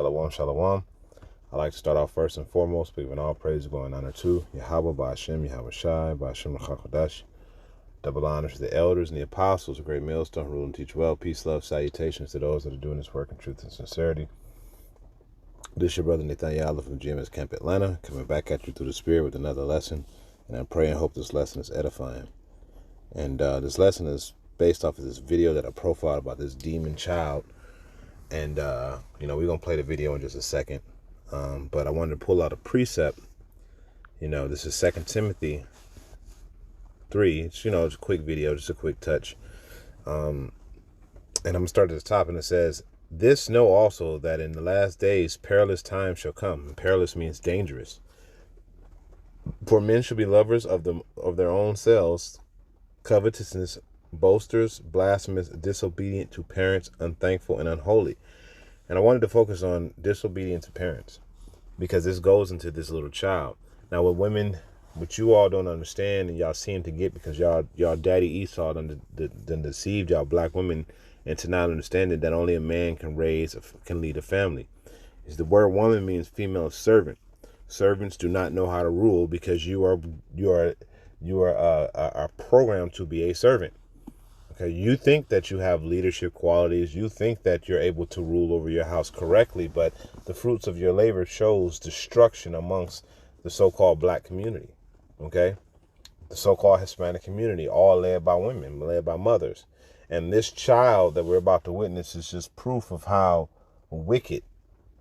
Shalom, shalom. I'd like to start off first and foremost, giving all praise, glory, and honor to Yahweh, Ba'ashem, Yahweh Shai, Ba'ashem, L'chakadash. Double honors to the elders and the apostles, a great millstone, rule and teach well. Peace, love, salutations to those that are doing this work in truth and sincerity. This is your brother Nathaniel from GMS Camp Atlanta, coming back at you through the Spirit with another lesson. And I pray and hope this lesson is edifying. And this lesson is based off of this video that I profiled about this demon child. And, we're going to play the video in just a second. But I wanted to pull out a precept. This is 2 Timothy 3. It's, it's a quick video, just a quick touch. And I'm going to start at the top, and it says, "This know also that in the last days perilous times shall come." And perilous means dangerous. "For men shall be lovers of their own selves, covetousness, boasters, blasphemous, disobedient to parents, unthankful, and unholy." And I wanted to focus on disobedience to parents, because this goes into this little child. Now, with women, what you all don't understand and y'all seem to get, because y'all daddy Esau done deceived y'all black women into not understanding that only a man can lead a family. Is the word woman means female servant. Servants do not know how to rule, because you are programmed to be a servant. Okay, you think that you have leadership qualities. You think that you're able to rule over your house correctly, but the fruits of your labor shows destruction amongst the so-called black community. Okay, the so-called Hispanic community, all led by women, led by mothers. And this child that we're about to witness is just proof of how wicked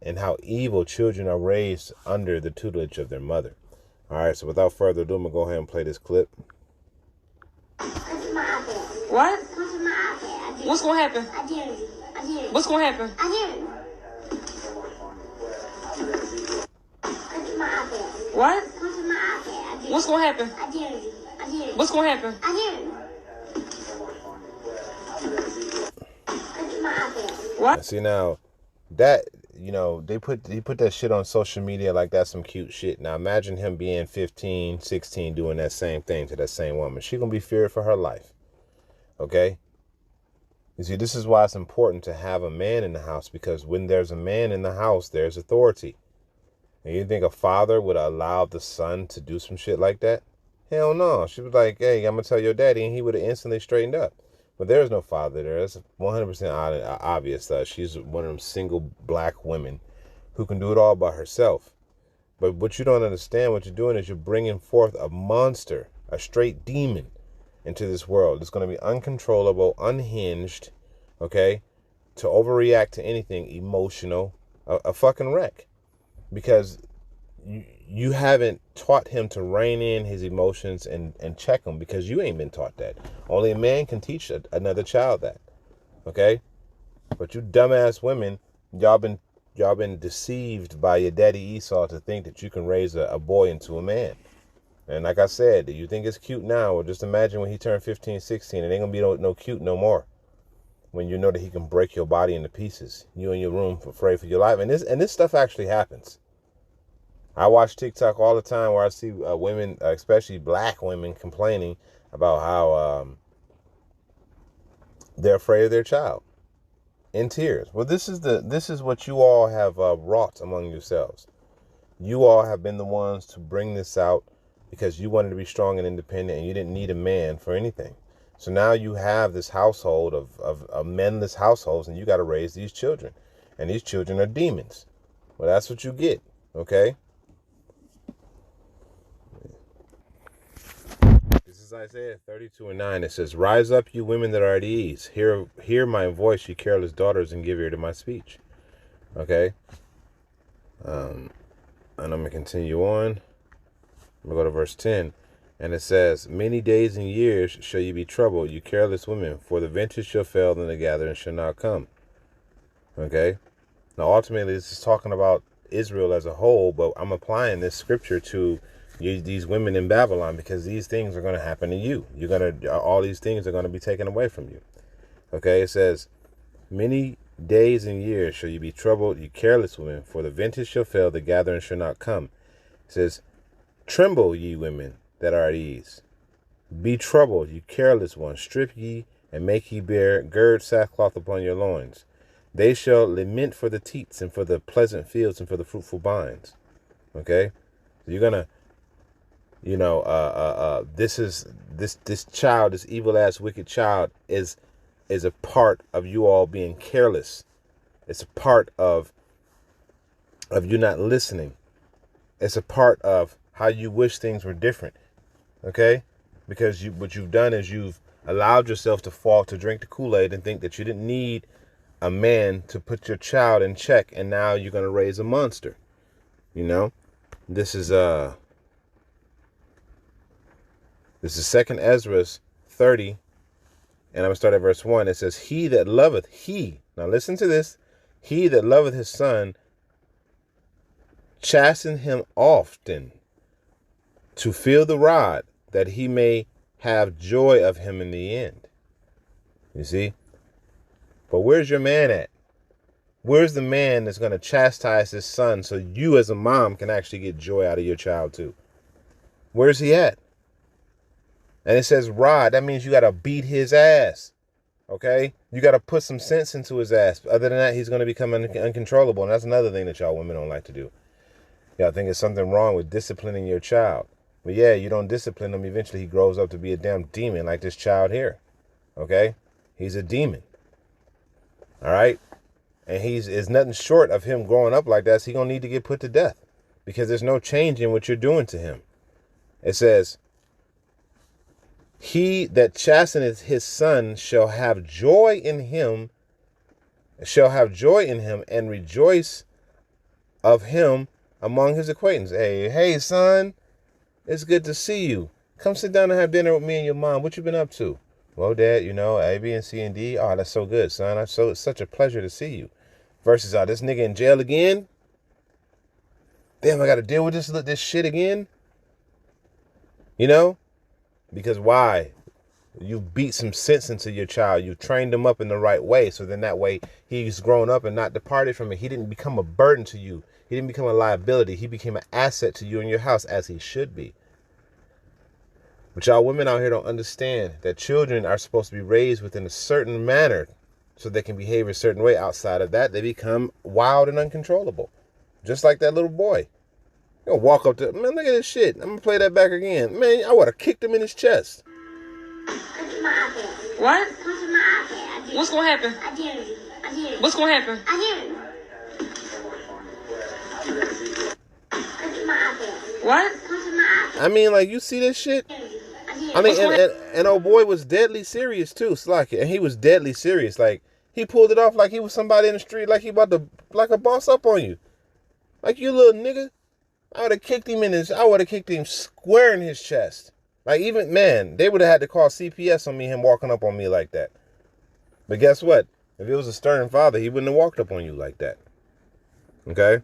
and how evil children are raised under the tutelage of their mother. All right, so without further ado, I'm going to go ahead and play this clip. What? What's going to happen? What's going to happen? What? What's going to happen? What's going to happen? What? See, now that, he put that shit on social media like that's some cute shit. Now imagine him being 15, 16, doing that same thing to that same woman. She gonna be feared for her life. Okay? You see, this is why it's important to have a man in the house, because when there's a man in the house, there's authority. And you think a father would allow the son to do some shit like that? Hell no. She was like, "Hey, I'm gonna tell your daddy," and he would have instantly straightened up. But there's no father there. It's 100% obvious that she's one of them single black women who can do it all by herself. But what you don't understand, what you're doing is you're bringing forth a monster, a straight demon into this world. It's going to be uncontrollable, unhinged, okay, to overreact to anything, emotional, a fucking wreck. Because you haven't taught him to rein in his emotions and check them, because you ain't been taught that. Only a man can teach another child that. Okay? But you dumbass women, y'all been deceived by your daddy Esau to think that you can raise a boy into a man. And like I said, you think it's cute now, or just imagine when he turned 15, 16, it ain't gonna be no cute no more. When you know that he can break your body into pieces, you in your room afraid for your life. And this stuff actually happens. I watch TikTok all the time where I see women, especially black women, complaining about how they're afraid of their child, in tears. Well, this is what you all have wrought among yourselves. You all have been the ones to bring this out, because you wanted to be strong and independent, and you didn't need a man for anything. So now you have this household of menless households, and you got to raise these children, and these children are demons. Well, that's what you get. Okay. Isaiah 32:9. It says, "Rise up, you women that are at ease. Hear my voice, you careless daughters, and give ear to my speech." Okay. And I'm going to continue on. I'm going to go to verse 10. And it says, "Many days and years shall you be troubled, you careless women, for the vintage shall fail, and the gathering shall not come." Okay. Now, ultimately, this is talking about Israel as a whole, but I'm applying this scripture to these women in Babylon, because these things are going to happen to you. All these things are going to be taken away from you. Okay, it says, "Many days and years shall you be troubled, you careless women, for the vintage shall fail, the gathering shall not come." It says, "Tremble, ye women that are at ease. Be troubled, you careless ones. Strip ye and make ye bare, gird sackcloth upon your loins. They shall lament for the teats and for the pleasant fields and for the fruitful vines. Okay? So you're gonna, this child, this evil ass wicked child is a part of you all being careless. It's a part of you not listening. It's a part of how you wish things were different. Okay? Because what you've done is you've allowed yourself to fall to drink the Kool-Aid and think that you didn't need a man to put your child in check, and now you're going to raise a monster. This is 2nd Ezra 30, and I'm going to start at verse 1. It says, he that loveth, now listen to this, he that loveth his son, chasten him often to feel the rod, that he may have joy of him in the end. You see? But where's your man at? Where's the man that's going to chastise his son so you as a mom can actually get joy out of your child too? Where's he at? And it says rod. That means you got to beat his ass. Okay? You got to put some sense into his ass. Other than that, he's going to become uncontrollable. And that's another thing that y'all women don't like to do. Y'all think there's something wrong with disciplining your child. But yeah, you don't discipline him. Eventually he grows up to be a damn demon like this child here. Okay? He's a demon. All right? And is nothing short of him growing up like that. So he's going to need to get put to death. Because there's no change in what you're doing to him. It says, he that chasteneth his son shall have joy in him, and rejoice of him among his acquaintances. Hey, son, it's good to see you. Come sit down and have dinner with me and your mom. What you been up to? Well, Dad, A, B, and C, and D. Oh, that's so good, son. It's such a pleasure to see you. Versus, this nigga in jail again? Damn, I got to deal with this shit again? Because why? You beat some sense into your child. You trained him up in the right way. So then that way he's grown up and not departed from it. He didn't become a burden to you. He didn't become a liability. He became an asset to you and your house, as he should be. But y'all women out here don't understand that children are supposed to be raised within a certain manner so they can behave a certain way. Outside of that, they become wild and uncontrollable. Just like that little boy. You're gonna walk up to, man, look at this shit. I'm gonna play that back again. Man, I would have kicked him in his chest. What? What's gonna happen? What's gonna happen? What? I mean, like, you see this shit? I mean, and old boy was deadly serious too, Slack it. And he was deadly serious. Like, he pulled it off like he was somebody in the street, like he about to, like a boss up on you. Like, you little nigga. I would have kicked him square in his chest. Like, even, man, they would have had to call CPS on me, him walking up on me like that. But guess what? If it was a stern father, he wouldn't have walked up on you like that. Okay?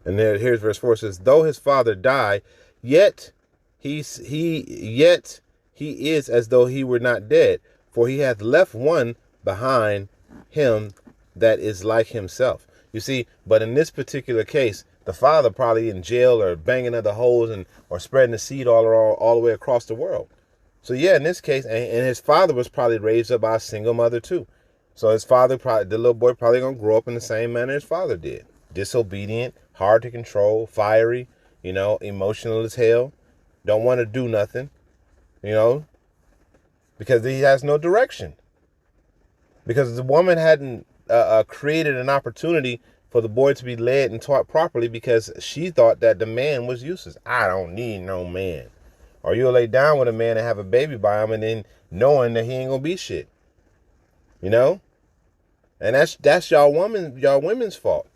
And here's verse 4. It says, though his father die, yet he is as though he were not dead, for he hath left one behind him that is like himself. You see, but in this particular case, the father probably in jail or banging other hoes or spreading the seed all the way across the world. So yeah, in this case, and his father was probably raised up by a single mother too. So his father, the little boy probably gonna grow up in the same manner his father did. Disobedient, hard to control, fiery, emotional as hell. Don't want to do nothing, because he has no direction. Because the woman hadn't created an opportunity for the boy to be led and taught properly, because she thought that the man was useless. I don't need no man. Or you'll lay down with a man and have a baby by him and then knowing that he ain't gonna be shit. And that's y'all women's fault.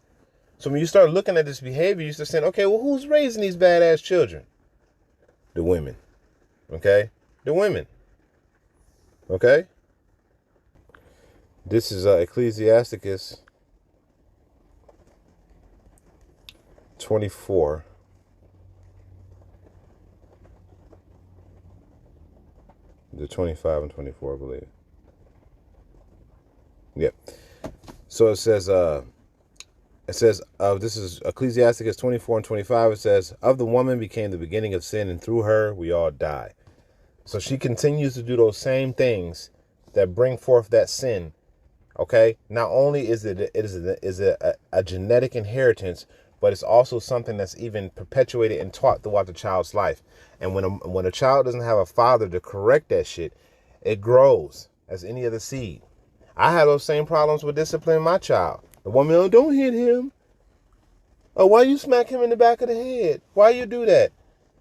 So when you start looking at this behavior, you start saying, okay, well, who's raising these badass children? The women. Okay? The women. Okay? This is Ecclesiasticus 24. The 25 and 24, I believe. Yep. So it says, this is Ecclesiasticus 24 and 25. It says, of the woman became the beginning of sin, and through her we all die. So she continues to do those same things that bring forth that sin. Okay, not only is a genetic inheritance, but it's also something that's even perpetuated and taught throughout the child's life. And when a child doesn't have a father to correct that shit, it grows as any other seed. I had those same problems with disciplining my child. The woman, oh, don't hit him. Oh, why you smack him in the back of the head? Why you do that?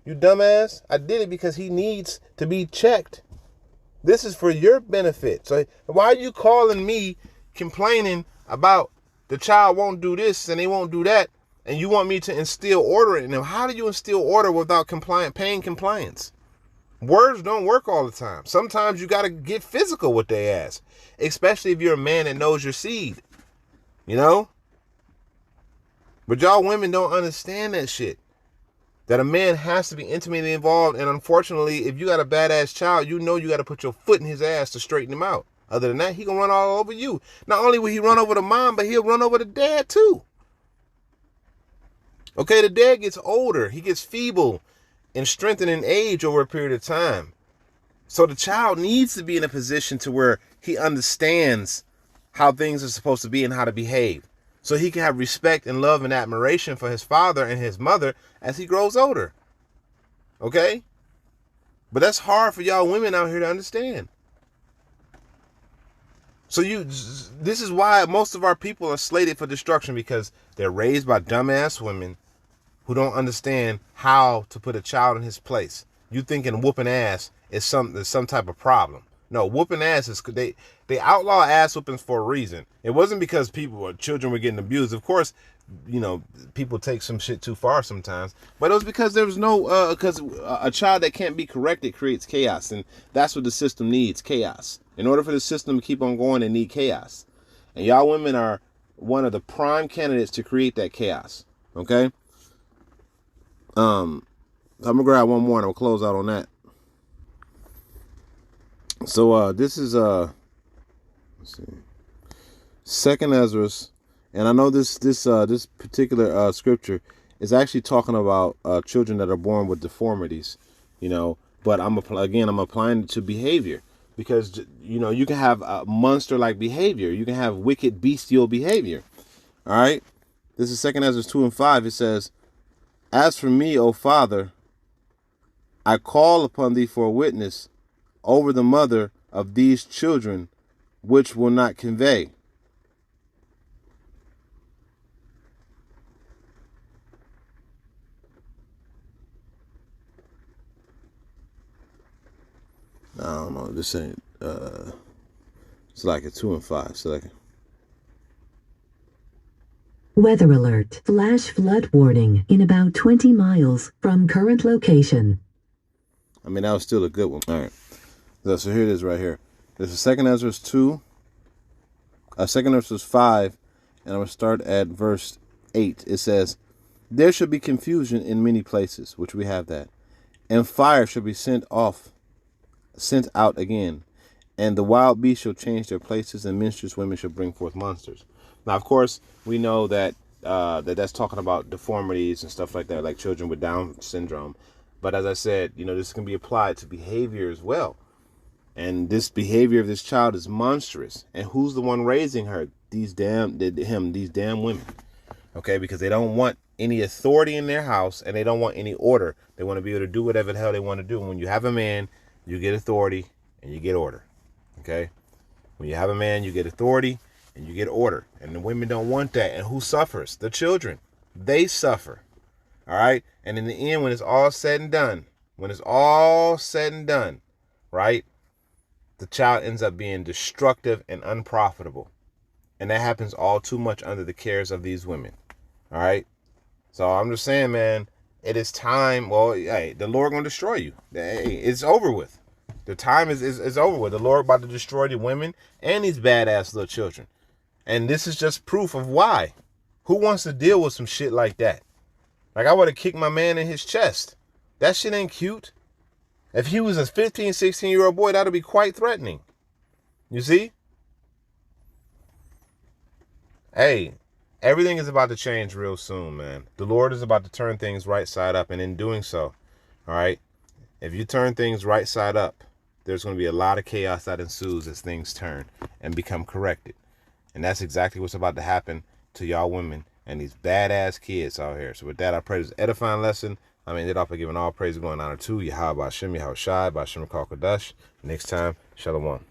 You dumbass. I did it because he needs to be checked. This is for your benefit. So why are you calling me complaining about the child won't do this and they won't do that, and you want me to instill order in them? How do you instill order without paying compliance? Words don't work all the time. Sometimes you got to get physical with their ass, especially if you're a man that knows your seed, you know? But y'all women don't understand that shit. That a man has to be intimately involved, and unfortunately, if you got a badass child, you know you got to put your foot in his ass to straighten him out. Other than that, he gonna run all over you. Not only will he run over the mom, but he'll run over the dad too. Okay, the dad gets older. He gets feeble and strengthened in age over a period of time. So the child needs to be in a position to where he understands how things are supposed to be and how to behave. So he can have respect and love and admiration for his father and his mother as he grows older. Okay? But that's hard for y'all women out here to understand. So this is why most of our people are slated for destruction, because they're raised by dumbass women who don't understand how to put a child in his place. You thinking whooping ass is some type of problem. No, whooping ass is, they outlaw ass whoopings for a reason. It wasn't because children were getting abused. Of course, you know, people take some shit too far sometimes, but it was because there was because a child that can't be corrected creates chaos, and that's what the system needs, chaos. In order for the system to keep on going, they need chaos. And y'all women are one of the prime candidates to create that chaos. Okay? I'm gonna grab one more and I'll close out on that. So this is let's see, Second Ezra, and I know this particular scripture is actually talking about children that are born with deformities, you know. But I'm applying it to behavior, because you know you can have a monster-like behavior, you can have wicked, bestial behavior. All right, this is 2 Ezra 2:5. It says, "As for me, O Father, I call upon thee for a witness over the mother of these children, which will not convey." I don't know. This ain't. It's like a 2 and 5. So like. Weather alert. Flash flood warning in about 20 miles from current location. I mean, that was still a good one. All right. So here it is right here. This is 2 Ezra 2. 2 Ezra 5. And I'm going to start at verse 8. It says, "There shall be confusion in many places," which we have that, "and fire shall be sent out again, and the wild beasts shall change their places, and menstruous women shall bring forth monsters." Now, of course, we know that that's talking about deformities and stuff like that, like children with Down syndrome. But as I said, you know, this can be applied to behavior as well. And this behavior of this child is monstrous. And who's the one raising her? These damn women. Okay, because they don't want any authority in their house, and they don't want any order. They want to be able to do whatever the hell they want to do. And when you have a man, you get authority and you get order. Okay? When you have a man, you get authority and you get order. And the women don't want that. And who suffers? The children. They suffer. All right? And in the end, when it's all said and done, right, the child ends up being destructive and unprofitable. And that happens all too much under the cares of these women. All right? So I'm just saying, man, it is time. Well, hey, the Lord gonna destroy you. Hey, it's over with. The time is over with. The Lord about to destroy the women and these badass little children. And this is just proof of why. Who wants to deal with some shit like that? Like, I would have kicked my man in his chest. That shit ain't cute. If he was a 15, 16-year-old boy, that would be quite threatening. You see? Hey, everything is about to change real soon, man. The Lord is about to turn things right side up. And in doing so, all right, if you turn things right side up, there's going to be a lot of chaos that ensues as things turn and become corrected. And that's exactly what's about to happen to y'all women and these badass kids out here. So with that, I pray this edifying lesson. I mean, it off by giving all praise, going honor to Yahweh Hashem, Yahweh Shai, Bashem Kalkadash. Next time, Shalom.